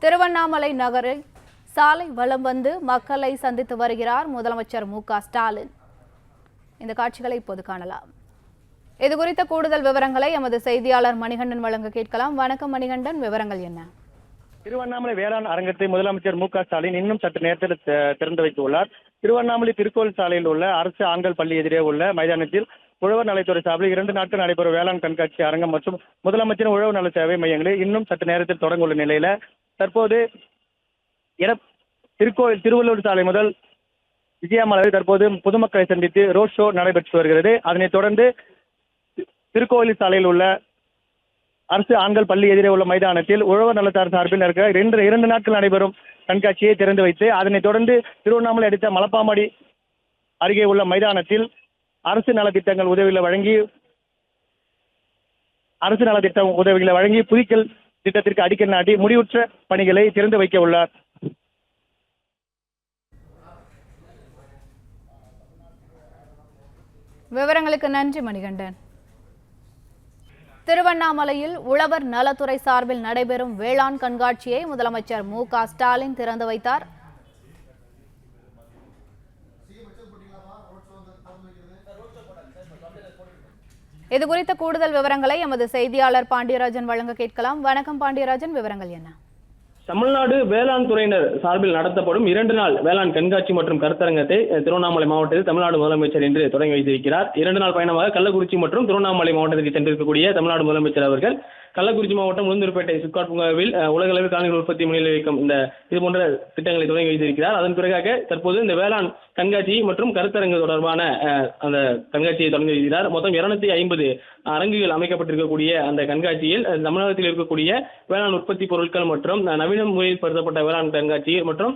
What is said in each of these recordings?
திருவண்ணாமலை நகரில் சாலை வலம் வந்து மக்களை சந்தித்து வருகிறார் முதலமைச்சர் மு.க.ஸ்டாலின். இந்த காட்சிகளை இப்போது காணலாம். இது குறித்த கூடுதல் விவரங்களை எமது செய்தியாளர் மணிகண்டன் வழங்க கேட்கலாம். வணக்கம் மணிகண்டன், விவரங்கள் என்ன? திருவண்ணாமலை வேளாண் அரங்கத்தை முதலமைச்சர் மு.க.ஸ்டாலின் இன்னும் சற்று நேரத்தில் திறந்து வைத்துள்ளார். திருவண்ணாமலை திருக்கோவில் சாலையில் உள்ள அரசு ஆண்கள் பள்ளி எதிரே உள்ள மைதானத்தில் உழவர் நலத்துறை சார்பில் 2 நாட்கள் நடைபெறும் வேளாண் கண்காட்சி அரங்கம் மற்றும் முதலமைச்சரின் உழவர் நல சேவை மையங்களில் இன்னும் சற்று நேரத்தில் தொடங்க உள்ள நிலையில தற்போது திருவள்ளூர் சாலை முதல் விஜயமலை தற்போது பொதுமக்களை சந்தித்து ரோட் ஷோ நடைபெற்று வருகிறது. அதனைத் தொடர்ந்து திருக்கோவில் சாலையில் உள்ள அரசு ஆண்கள் பள்ளி எதிரே உள்ள மைதானத்தில் உழவர் நலத்தார் சார்பில் இருக்கிற 2 நாட்கள் நடைபெறும் கண்காட்சியை திறந்து வைத்து அதனைத் தொடர்ந்து திருவண்ணாமலை அடுத்த மலப்பாமடி அருகே உள்ள மைதானத்தில் அரசு நலத்திட்டங்கள் உதவிகளை வழங்கி புதிக்கல் திட்டத்திற்கு அடிக்கல் நாட்டி முடிவுற்ற பணிகளை திறந்து வைக்க உள்ளார். விவரங்களுக்கு நன்றி மணிகண்டன். திருவண்ணாமலையில் உழவர் நலத்துறை சார்பில் நடைபெறும் வேளாண் கண்காட்சியை முதலமைச்சர் மு.க.ஸ்டாலின் திறந்து வைத்தார். இது குறித்த கூடுதல் விவரங்களை எமது செய்தியாளர் பாண்டியராஜன் வழங்க கேட்கலாம். வணக்கம் பாண்டியராஜன், விவரங்கள் என்ன? தமிழ்நாடு வேளாண் துறையினர் சார்பில் நடத்தப்படும் 2 நாள் வேளாண் கண்காட்சி மற்றும் கருத்தரங்கத்தை திருவண்ணாமலை மாவட்டத்தில் தமிழ்நாடு முதலமைச்சர் இன்று தொடங்கி வைத்திருக்கிறார். 2 நாள் பயணமாக கள்ளக்குறிச்சி மற்றும் திருவண்ணாமலை மாவட்டத்திற்கு சென்றிருக்கக்கூடிய தமிழ்நாடு முதலமைச்சர் அவர்கள் கள்ளக்குறிச்சி மாவட்டம் உளுந்தூர்பேட்டை சிப்காட் பூங்காவில் உலகளவில் கால்நடை உற்பத்தி முன்னிலை வைக்கும் இது போன்ற திட்டங்களை தொடங்கி வைத்திருக்கிறார். அதன் பிறகாக தற்போது இந்த வேளாண் கண்காட்சி மற்றும் கருத்தரங்கு தொடர்பான அந்த கண்காட்சியை தொடங்கி வைக்கிறார். மொத்தம் 250 அரங்குகள் அமைக்கப்பட்டிருக்கக்கூடிய அந்த கண்காட்சியில் தமிழகத்தில் இருக்கக்கூடிய வேளாண் உற்பத்தி பொருட்கள் மற்றும் நவீன முறையில் படுத்தப்பட்ட வேளாண் கண்காட்சி மற்றும்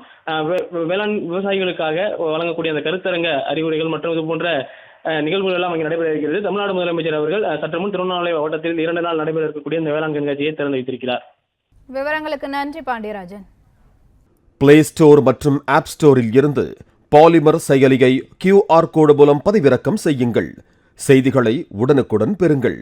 வேளாண் விவசாயிகளுக்காக வழங்கக்கூடிய அந்த கருத்தரங்க அறிவுரைகள் மற்றும் இது போன்ற நிகழ்வுகள் எல்லாம் அங்கே நடைபெற இருக்கிறது. தமிழ்நாடு முதலமைச்சர் அவர்கள் சற்று முன் திருவண்ணாமலை மாவட்டத்தில் 2 நாள் நடைபெற இருக்கக்கூடிய இந்த வேளாண் கண்காட்சியை திறந்து வைத்திருக்கிறார். விவரங்களுக்கு நன்றி பாண்டியராஜன். பிளே ஸ்டோர் மற்றும் ஆப் ஸ்டோரில் இருந்து பாலிமர் செயலியை QR கோடு மூலம் பதிவிறக்கம் செய்யுங்கள். செய்திகளை உடனுக்குடன் பெறுங்கள்.